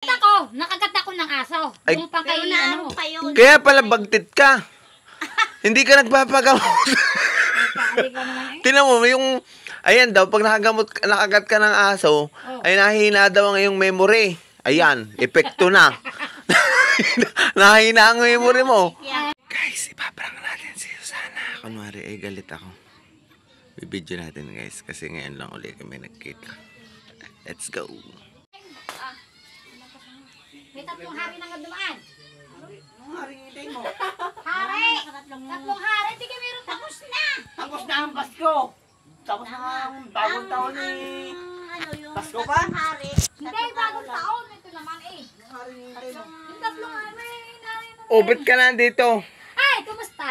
Nakagat ako ng aso. Ay, Yung pang kayo na ano. Kaya pala bagtit ka. Hindi ka nagpapagamot. Tinan mo, yung... Ayan daw, pag nakagat ka ng aso, ay nahihina daw ang iyong memory. Ayan, epekto na. Nahihina ang memory mo. Guys, ipaprank natin si Susana. Kunwari ay galit ako. Bibidyo natin guys, kasi ngayon lang ulit kami nagkita. Let's go. May tatlong hari na nga dumaan. Anong haring hintay mo? Hari! Tatlong hari, hindi ka meron tapos na. Tapos na ang Pasko. Tapos na ang bagong taon ni... Pasko pa? Hindi, bagong taon. Ito naman eh. Anong haring hintay mo? Yung tatlong hari, Ba't ka nandito? Ay, kumusta?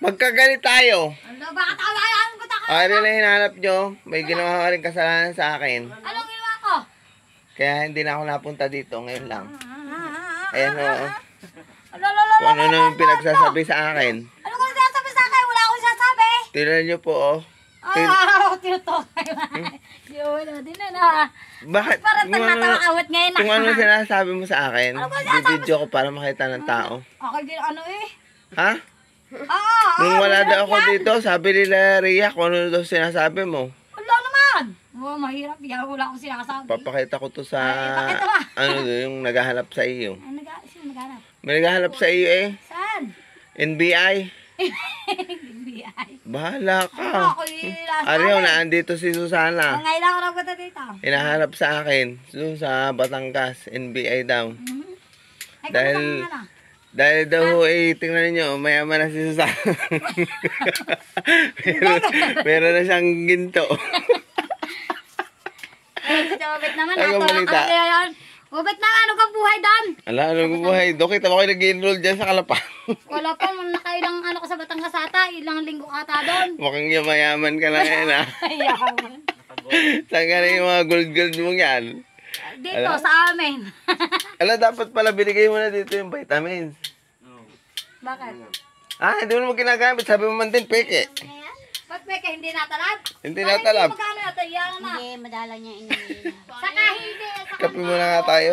Magkagalit tayo. Ano, baka tawayan ko ta. Ari na hinahanap nyo, may ginawa ka rin kasalanan sa akin. Anong ginawa ko? Kaya hindi na ako napunta dito ngayon lang. Ayan o. Lolo, Kung ano naman pinagsasabi sa akin. ano ko sasabi sa akin? Wala akong sasabi. Tignan nyo po oh. Tinutokay ba? Yun, din na. Bakit? Parang nagtatawakawat ngayon. Kung ano sinasabi mo sa akin, bibidyo ko para makita ng tao. Okay din ano eh. Ha? Nung wala daw ako dito, sabi nila Rhea kung ano daw sinasabi mo. Wala naman. Oh, mahirap. Wala akong sinasabi. Papakita ko to sa pakita mo. ano yung naghahanap sa iyo. Sino naghanap? May naghahanap sa iyo eh. Saan? NBI. BI. Bahala Ako ka. Ariyo, naandito si Susana. Ngayon ako nagpunta dito. Hinahanap sa akin. Doon sa Batangas. NBI daw. Ay, Dahil- kumusta ka na? Dahil daw eh, tingnan niyo, mayaman na si Susana. meron na siyang ginto. Ubit naman. Ay, kumalita. Ubit na ano kang buhay doon? Ala, ano ko buhay? Dokita mo kayo nag-enroll dyan sa Kalapang. Wala pa. Nakailang ano ka sa Batangas ata. Ilang linggo ka ata doon. Mukhang mayaman ka na yan ah. Ayaw. Saan ka na yung mga gold mo yan? Dito sa amin. Ala, dapat pala binigay mo na dito yung vitamins. Bakit? Ah, hindi mo naman ginagamit. Sabi mo man din, peke. Ba't peke hindi natalab? Hindi natalab. Hindi magkano natin. Yan na. Hindi, madala niya inumin. Saka hindi. Kape muna nga tayo.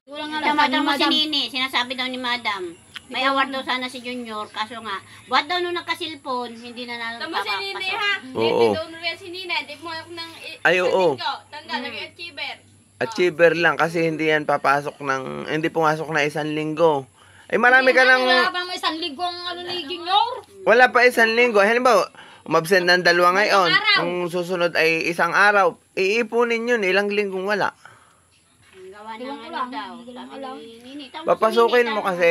Walang nga Madam mo si Nini, sinasabi daw ni Madam. May award daw sana si Junior, kaso nga, buhat daw nung nagka-cellphone, hindi na Tama si Nini ha. Oo. Hindi daw nung si Nina. Hindi mo ako ng Ay, oo. Tanggal lagi achiever. Achiever lang kasi hindi yan papasok ng, hindi pumasok na 1 linggo. Ay marami ka lang, Wala pa naman isang linggo ang ano ni Junior. wala pa 1 linggo. Halimbawa, umabsent ng 2 ngayon. araw. Kung susunod ay 1 araw, iipunin yun, ilang linggong wala. gawa ng Ewan ko ano lang, daw. hindi ko lang Sabi alam. ni Nini. Tama si Papasukin Nini, mo tama. kasi,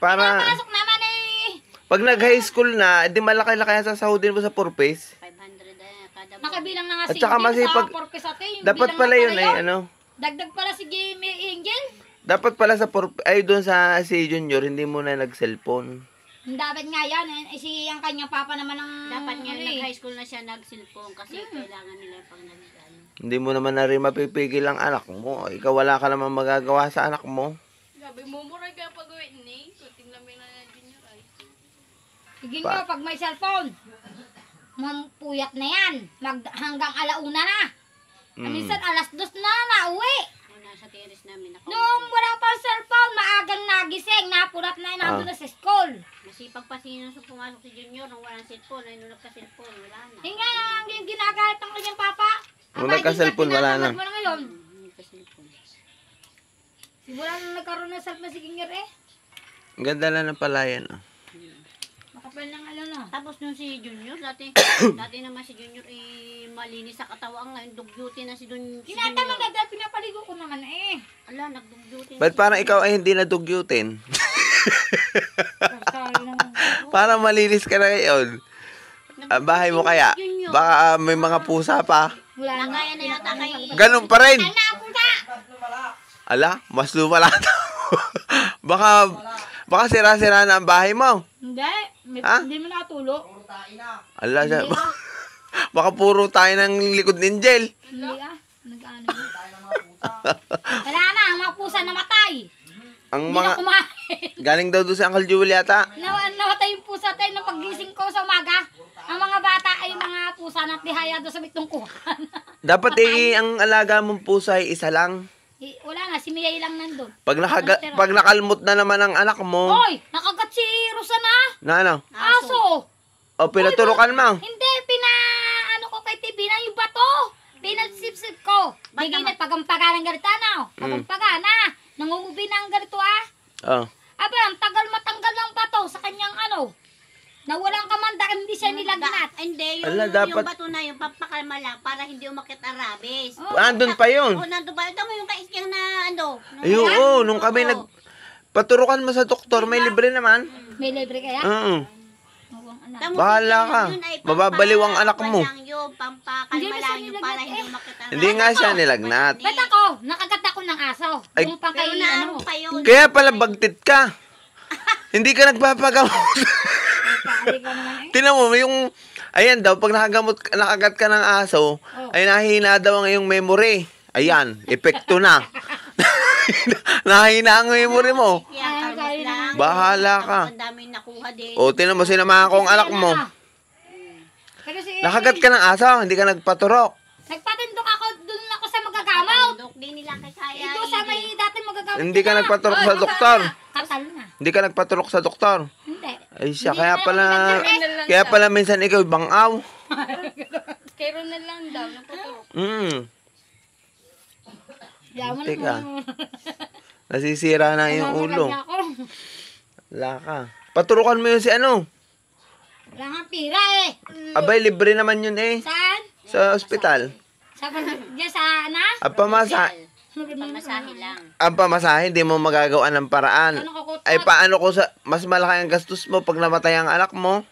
para, Pasok naman eh. pag nag-high school na, di malaki-laki yan sasahodin mo sa purpose. 500 kada buwan. Nakabilang na nga At si saka masipag- Dapat pala yun ay ano, Dagdag pala si Jamie Angel. dapat pala sa ay doon sa si Junior, hindi mo na nag-cellphone. Dapat nga yan. Si ang kanyang papa naman ang... Dapat nga ano eh. nag-high school na siya nag-cellphone kasi kailangan nila pang nag-ano. Hindi mo naman na rin mapipigil ang anak mo. Ikaw wala ka naman magagawa sa anak mo. Sabi mo, muray ka pag-uwi ni. Kunting lamin na yan Junior ay. Sige nyo, pag may cellphone, mampuyat na yan. Hanggang alauna na. Minsan alas 2 na nauwi. Nung nasa terrace namin, Nung wala pa cellphone, maagang nagising. Napulat na yun, nandun na sa school. masipag pa sino sa pumasok si Junior nung walang cellphone, ay nung nagka-cellphone, wala na. Yung nga, yung ginagalit ng kanyang papa. Nung nagka-cellphone, wala na. Mo na ngayon. Nagka-cellphone. Simula nung nagkaroon ng cellphone si Ginger eh. Ang ganda lang ng palayan. Ah. Makapal ng ano na. Tapos nung si Junior, dati naman si Junior malinis sa katawan, ngayon dog-duty na si Junior. Tinatanong na dahil pinapaligo ko naman eh. Ala, nag-dog-duty na Ba't parang ikaw ay hindi nadugyutin? Sorry naman. Parang malinis ka na ngayon. Ah, bahay mo kaya? Baka may mga pusa pa. Wala na. Nagaya na yata kay... Ganun pa rin. Napunta! Ala, mas lumala na. baka sira-sira na ang bahay mo. Hindi. Ha? Hindi mo nakatulo. Ala, siya. Baka puro tayo ng likod ni Angel. Hindi ah. Nag-ano yun. Wala na. Ang mga pusa namatay. Ang Hindi na mga, kumain. galing daw doon sa Uncle Jewel yata. Nawatay yung pusa tayo nung pagising ko sa umaga. Ang mga bata ay mga pusa na tihaya doon sa bitungkuhan. Dapat ang alaga mong pusa ay isa lang. Wala na. si Miyay lang nandun. Pag nakalmot na naman ang anak mo, Hoy, nakagat si Rosana. na ano? Aso. O, pinaturukan mo. Hindi, ano ko kay TV na yung bato. Pinagsipsip ko. Bigay na pagampaga ng ganito na. Pagampaga na. Nangungubi na ang ganito Oh. Aba, ang tagal matanggal ng bato sa kanyang na walang kamanda, hindi siya nilagnat. Hindi, yung, Ala, dapat- yung bato na yung papakalma lang para hindi umakit ang rabies. Andun pa yun. Oo, nandun pa. Ito mo yung kaiskyang na Ay, oo, nung kami paturukan mo sa doktor, may libre naman. May libre kaya? Oo. Awang anak. Bahala ka. Mababaliw ang anak mo. Pampakalma Hindi na siya lang yung para nilagnat hindi eh. umakit ang Hindi nga siya nilagnat. Ba't ako? Nakagat ako ng aso. Ay, Yung pang Pero kay naano pa yun. Kaya pala bagtit ka. Hindi ka nagpapagamot. Paali ka naman Tinan mo, yung, ayan daw, pag nakagat ka ng aso, ay nahihina daw ang iyong memory. Ayan, epekto na. Nahihina ang memory mo. Kaya kalmas lang. Bahala ka. Ang dami nakuha din. O, tinan mo, sinamahan ko ang anak mo. Pero si Nakagat ka ng aso, hindi ka nagpaturok. Nagpatindok ako, dun ako sa magagamot. Dok, di nila kaya. Ito sa may dati magagamot. Hindi ka nagpaturok sa doktor. Katal na. Hindi ka nagpaturok sa doktor. Hindi. Ay siya, Hindi kaya na pala, ako kaya pala minsan ikaw bangaw. Kay Ronald lang daw, naputuro. Yaman Teka. mo. Nasisira na yung ulo. Wala ako. Wala ka. Paturukan mo yun si ano. Wala nga pira eh. Abay, libre naman yun eh. Saan? Sa ospital. Diyan sa Ang pamasahe, Pamasahe lang. ang pamasahe, hindi mo magagawa ng paraan. Ano ko Ay, paano ko mas malaki ang gastos mo pag namatay ang anak mo?